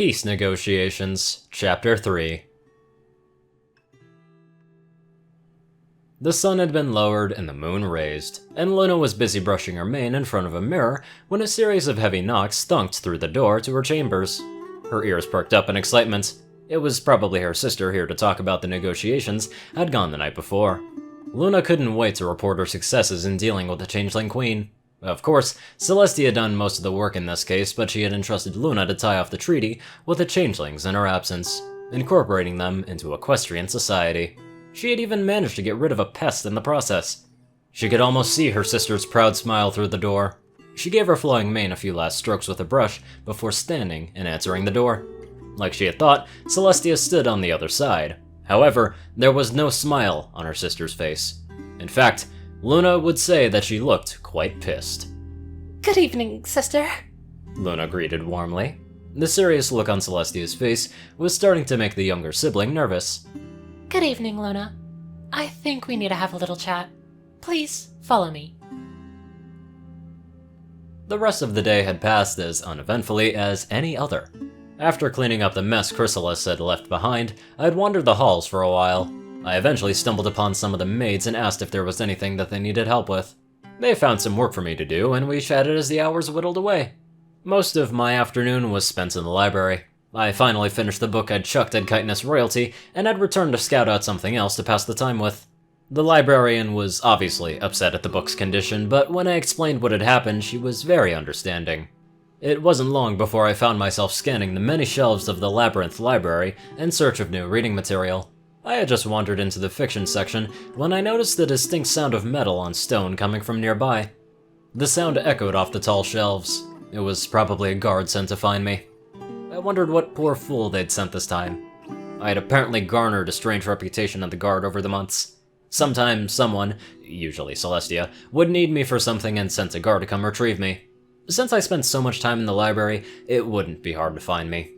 Peace Negotiations, Chapter 3. The sun had been lowered and the moon raised, and Luna was busy brushing her mane in front of a mirror when a series of heavy knocks thunked through the door to her chambers. Her ears perked up in excitement. It was probably her sister here to talk about the negotiations had gone the night before. Luna couldn't wait to report her successes in dealing with the Changeling Queen. Of course, Celestia had done most of the work in this case, but she had entrusted Luna to tie off the treaty with the Changelings in her absence, incorporating them into equestrian society. She had even managed to get rid of a pest in the process. She could almost see her sister's proud smile through the door. She gave her flowing mane a few last strokes with a brush before standing and answering the door. Like she had thought, Celestia stood on the other side. However, there was no smile on her sister's face. In fact, Luna would say that she looked quite pissed. Good evening, sister. Luna greeted warmly. The serious look on Celestia's face was starting to make the younger sibling nervous. Good evening, Luna. I think we need to have a little chat. Please, follow me. The rest of the day had passed as uneventfully as any other. After cleaning up the mess Chrysalis had left behind, I had wandered the halls for a while. I eventually stumbled upon some of the maids and asked if there was anything that they needed help with. They found some work for me to do, and we chatted as the hours whittled away. Most of my afternoon was spent in the library. I finally finished the book I'd chucked at Chitinous Royalty, and had returned to scout out something else to pass the time with. The librarian was obviously upset at the book's condition, but when I explained what had happened, she was very understanding. It wasn't long before I found myself scanning the many shelves of the Labyrinth library in search of new reading material. I had just wandered into the fiction section when I noticed the distinct sound of metal on stone coming from nearby. The sound echoed off the tall shelves. It was probably a guard sent to find me. I wondered what poor fool they'd sent this time. I had apparently garnered a strange reputation at the guard over the months. Sometimes someone, usually Celestia, would need me for something and sent a guard to come retrieve me. Since I spent so much time in the library, it wouldn't be hard to find me.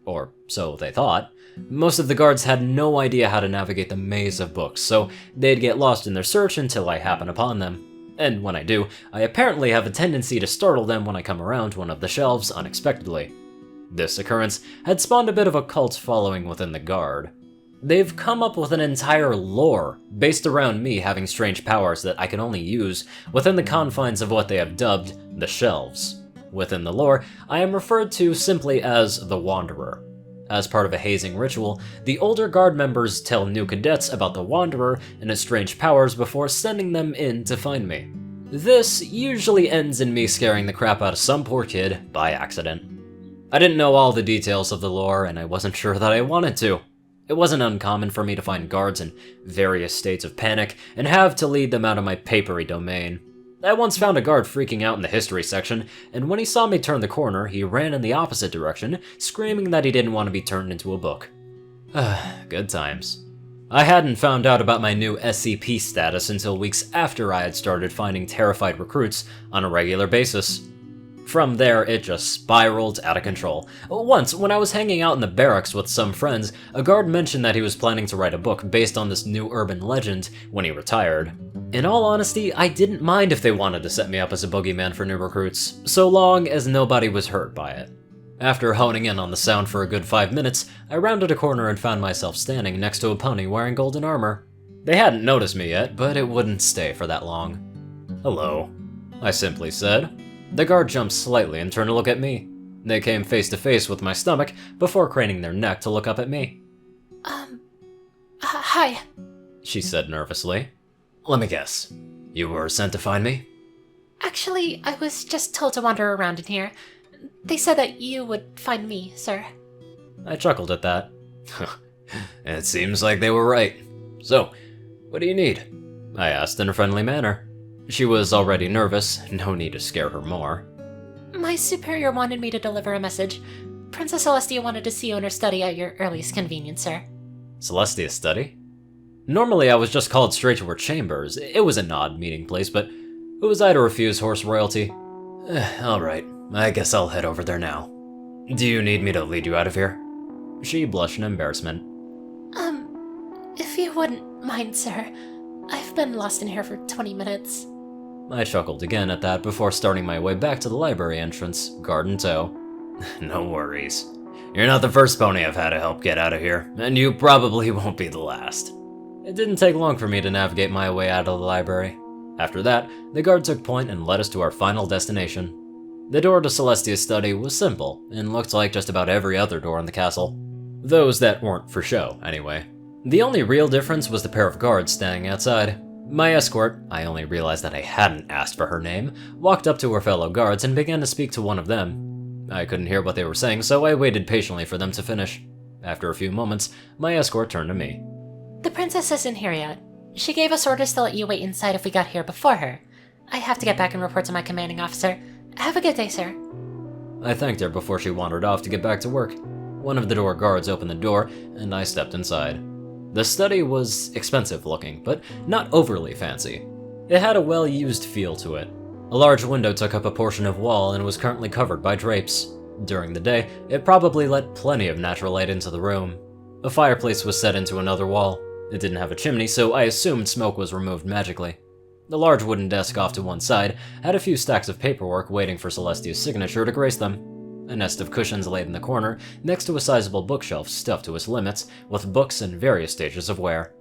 Or so they thought. Most of the guards had no idea how to navigate the maze of books, so they'd get lost in their search until I happen upon them. And when I do, I apparently have a tendency to startle them when I come around one of the shelves unexpectedly. This occurrence had spawned a bit of a cult following within the guard. They've come up with an entire lore based around me having strange powers that I can only use within the confines of what they have dubbed the shelves. Within the lore, I am referred to simply as the Wanderer. As part of a hazing ritual, the older guard members tell new cadets about the Wanderer and his strange powers before sending them in to find me. This usually ends in me scaring the crap out of some poor kid by accident. I didn't know all the details of the lore, and I wasn't sure that I wanted to. It wasn't uncommon for me to find guards in various states of panic and have to lead them out of my papery domain. I once found a guard freaking out in the history section, and when he saw me turn the corner, he ran in the opposite direction, screaming that he didn't want to be turned into a book. Good times. I hadn't found out about my new SCP status until weeks after I had started finding terrified recruits on a regular basis. From there, it just spiraled out of control. Once, when I was hanging out in the barracks with some friends, a guard mentioned that he was planning to write a book based on this new urban legend when he retired. In all honesty, I didn't mind if they wanted to set me up as a boogeyman for new recruits, so long as nobody was hurt by it. After honing in on the sound for a good 5 minutes, I rounded a corner and found myself standing next to a pony wearing golden armor. They hadn't noticed me yet, but it wouldn't stay for that long. "Hello," I simply said. The guard jumped slightly and turned to look at me. They came face to face with my stomach before craning their neck to look up at me. Hi, she said nervously. "Let me guess. You were sent to find me?" Actually, I was just told to wander around in here. They said that you would find me, sir. I chuckled at that. It seems like they were right. So, what do you need? I asked in a friendly manner. She was already nervous, no need to scare her more. My superior wanted me to deliver a message. Princess Celestia wanted to see you in her study at your earliest convenience, sir. Celestia's study? Normally I was just called straight to her chambers. It was an odd meeting place, but who was I to refuse horse royalty? Alright, I guess I'll head over there now. Do you need me to lead you out of here? She blushed in embarrassment. If you wouldn't mind, sir. I've been lost in here for 20 minutes. I chuckled again at that before starting my way back to the library entrance, guard in tow. No worries. You're not the first pony I've had to help get out of here, and you probably won't be the last. It didn't take long for me to navigate my way out of the library. After that, the guard took point and led us to our final destination. The door to Celestia's study was simple, and looked like just about every other door in the castle. Those that weren't for show, anyway. The only real difference was the pair of guards standing outside. My escort, I only realized that I hadn't asked for her name, walked up to her fellow guards and began to speak to one of them. I couldn't hear what they were saying, so I waited patiently for them to finish. After a few moments, my escort turned to me. The princess isn't here yet. She gave us orders to let you wait inside if we got here before her. I have to get back and report to my commanding officer. Have a good day, sir. I thanked her before she wandered off to get back to work. One of the door guards opened the door, and I stepped inside. The study was expensive looking, but not overly fancy. It had a well-used feel to it. A large window took up a portion of wall and was currently covered by drapes. During the day, it probably let plenty of natural light into the room. A fireplace was set into another wall. It didn't have a chimney, so I assumed smoke was removed magically. The large wooden desk off to one side had a few stacks of paperwork waiting for Celestia's signature to grace them. A nest of cushions laid in the corner, next to a sizable bookshelf stuffed to its limits, with books in various stages of wear.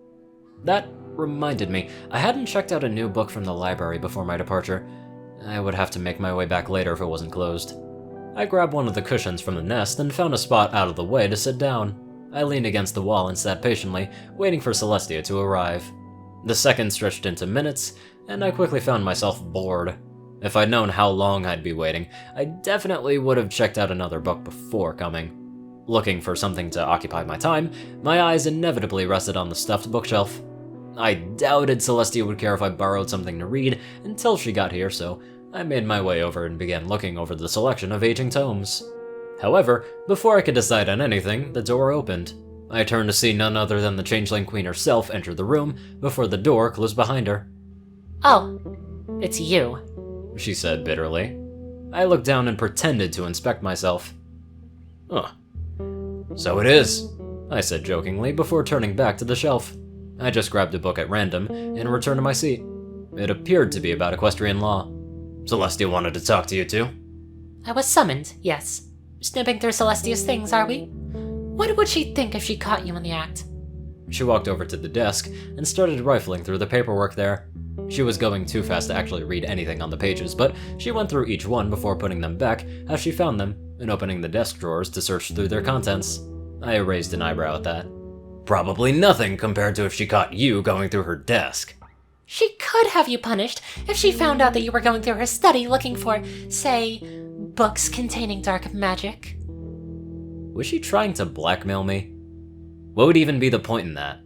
That reminded me, I hadn't checked out a new book from the library before my departure. I would have to make my way back later if it wasn't closed. I grabbed one of the cushions from the nest and found a spot out of the way to sit down. I leaned against the wall and sat patiently, waiting for Celestia to arrive. The seconds stretched into minutes, and I quickly found myself bored. If I'd known how long I'd be waiting, I definitely would have checked out another book before coming. Looking for something to occupy my time, my eyes inevitably rested on the stuffed bookshelf. I doubted Celestia would care if I borrowed something to read until she got here, so I made my way over and began looking over the selection of aging tomes. However, before I could decide on anything, the door opened. I turned to see none other than the Changeling Queen herself enter the room before the door closed behind her. Oh, it's you, she said bitterly. I looked down and pretended to inspect myself. Huh. So it is, I said jokingly before turning back to the shelf. I just grabbed a book at random and returned to my seat. It appeared to be about equestrian law. Celestia wanted to talk to you too? I was summoned, yes. Snipping through Celestia's things, are we? What would she think if she caught you in the act? She walked over to the desk and started rifling through the paperwork there. She was going too fast to actually read anything on the pages, but she went through each one before putting them back as she found them and opening the desk drawers to search through their contents. I raised an eyebrow at that. Probably nothing compared to if she caught you going through her desk. She could have you punished if she found out that you were going through her study looking for, say, books containing dark magic. Was she trying to blackmail me? What would even be the point in that?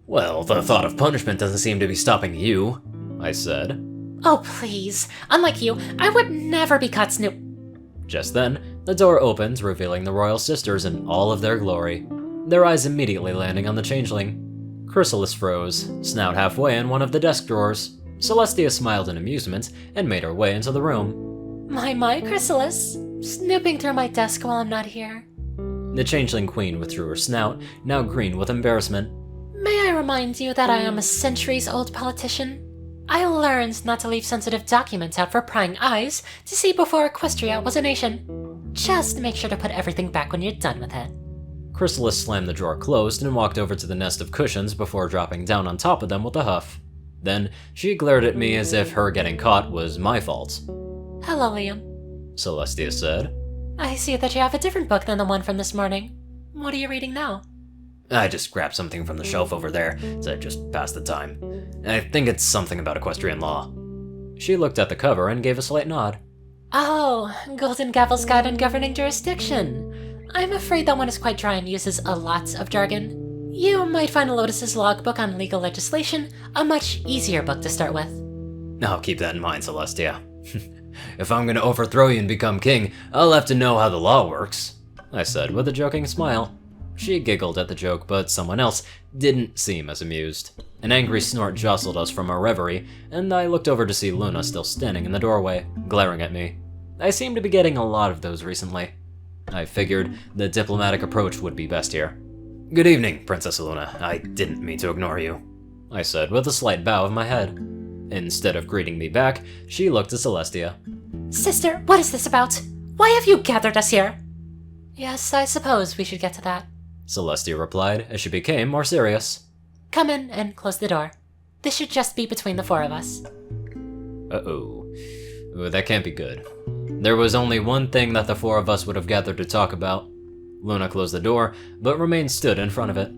Well, the thought of punishment doesn't seem to be stopping you, I said. Oh, please. Unlike you, I would never be caught Just then, the door opened, revealing the royal sisters in all of their glory, their eyes immediately landing on the changeling. Chrysalis froze, snout halfway in one of the desk drawers. Celestia smiled in amusement and made her way into the room. My, Chrysalis. Snooping through my desk while I'm not here. The changeling queen withdrew her snout, now green with embarrassment. May I remind you that I am a centuries-old politician? I learned not to leave sensitive documents out for prying eyes to see before Equestria was a nation. Just make sure to put everything back when you're done with it. Chrysalis slammed the drawer closed and walked over to the nest of cushions before dropping down on top of them with a huff. Then, she glared at me as if her getting caught was my fault. Hello, Liam, Celestia said. I see that you have a different book than the one from this morning. What are you reading now? I just grabbed something from the shelf over there to just pass the time. I think it's something about equestrian law. She looked at the cover and gave a slight nod. Oh, Golden Gavel's Guide on Governing Jurisdiction. I'm afraid that one is quite dry and uses a lot of jargon. You might find Lotus's logbook on legal legislation a much easier book to start with. I'll keep that in mind, Celestia. If I'm gonna overthrow you and become king, I'll have to know how the law works, I said with a joking smile. She giggled at the joke, but someone else didn't seem as amused. An angry snort jostled us from our reverie, and I looked over to see Luna still standing in the doorway, glaring at me. I seem to be getting a lot of those recently. I figured the diplomatic approach would be best here. Good evening, Princess Luna. I didn't mean to ignore you, I said with a slight bow of my head. Instead of greeting me back, she looked at Celestia. Sister, what is this about? Why have you gathered us here? Yes, I suppose we should get to that. Celestia replied as she became more serious. Come in and close the door. This should just be between the four of us. Uh-oh. Ooh, that can't be good. There was only one thing that the four of us would have gathered to talk about. Luna closed the door, but remained stood in front of it.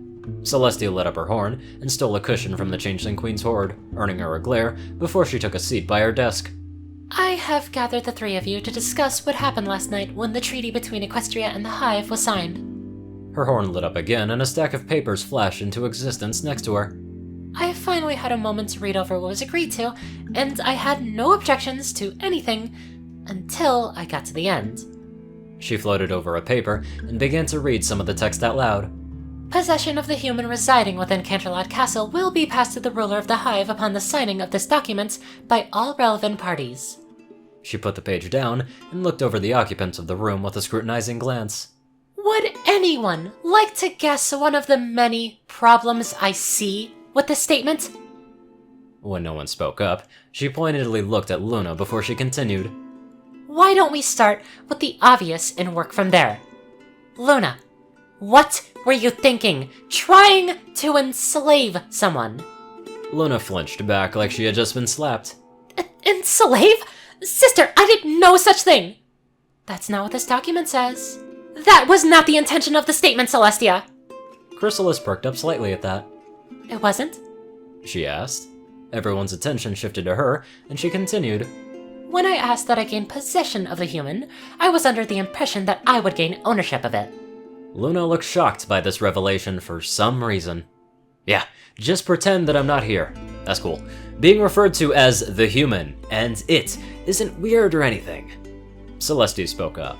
Celestia lit up her horn and stole a cushion from the Changeling Queen's hoard, earning her a glare before she took a seat by her desk. I have gathered the three of you to discuss what happened last night when the treaty between Equestria and the Hive was signed. Her horn lit up again and a stack of papers flashed into existence next to her. I finally had a moment to read over what was agreed to, and I had no objections to anything until I got to the end. She floated over a paper and began to read some of the text out loud. Possession of the human residing within Canterlot Castle will be passed to the ruler of the Hive upon the signing of this document by all relevant parties. She put the page down and looked over the occupants of the room with a scrutinizing glance. Would anyone like to guess one of the many problems I see with this statement? When no one spoke up, she pointedly looked at Luna before she continued. Why don't we start with the obvious and work from there? Luna, what were you thinking? Trying to enslave someone? Luna flinched back like she had just been slapped. Enslave? Sister, I did no such thing! That's not what this document says. That was not the intention of the statement, Celestia! Chrysalis perked up slightly at that. It wasn't? She asked. Everyone's attention shifted to her, and she continued. When I asked that I gain possession of the human, I was under the impression that I would gain ownership of it. Luna looked shocked by this revelation for some reason. Yeah, just pretend that I'm not here. That's cool. Being referred to as the human and it isn't weird or anything. Celestia spoke up.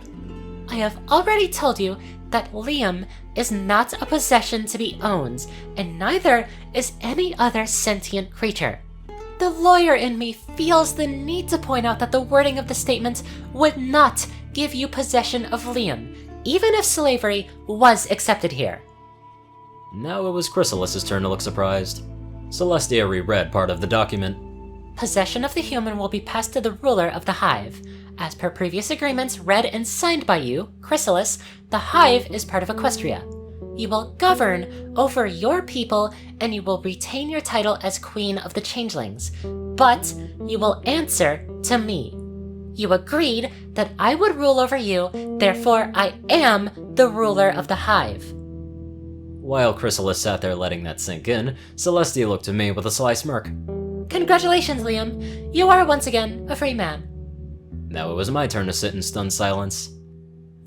I have already told you that Liam is not a possession to be owned, and neither is any other sentient creature. The lawyer in me feels the need to point out that the wording of the statement would not give you possession of Liam, even if slavery was accepted here. Now it was Chrysalis' turn to look surprised. Celestia reread part of the document. Possession of the human will be passed to the ruler of the Hive. As per previous agreements read and signed by you, Chrysalis, the Hive is part of Equestria. You will govern over your people and you will retain your title as Queen of the Changelings, but you will answer to me. You agreed that I would rule over you, therefore I am the ruler of the Hive. While Chrysalis sat there letting that sink in, Celestia looked to me with a sly smirk. Congratulations, Liam. You are once again a free man. Now it was my turn to sit in stunned silence.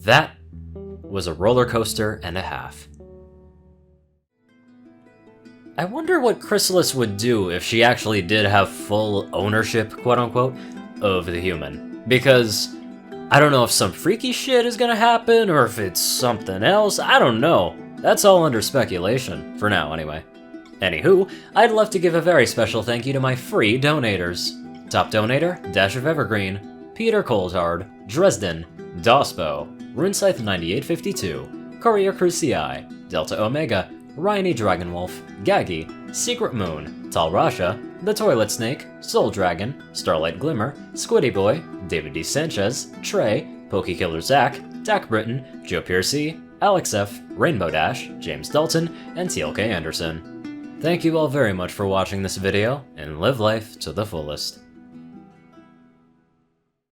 That was a roller coaster and a half. I wonder what Chrysalis would do if she actually did have full ownership, quote-unquote, of the human. Because I don't know if some freaky shit is gonna happen, or if it's something else, I don't know. That's all under speculation, for now anyway. Anywho, I'd love to give a very special thank you to my free donators. Top donator, Dash of Evergreen, Peter Coulthard, Dresdon, dospo, RuneScythe9852, CourierCruz CI, Delta Omega, Ryanny Dragonwolf, Gaggy, Secret Moon, Tal Rasha, The Toilet Snake, Soul Dragon, Starlight Glimmer, Squiddy Boy, David D. Sanchez, Trey, Pokekiller Zach, Dak Britton, Joe Piercy, Alex F., Rainbow Dash, James Dalton, and TLK Anderson. Thank you all very much for watching this video, and live life to the fullest.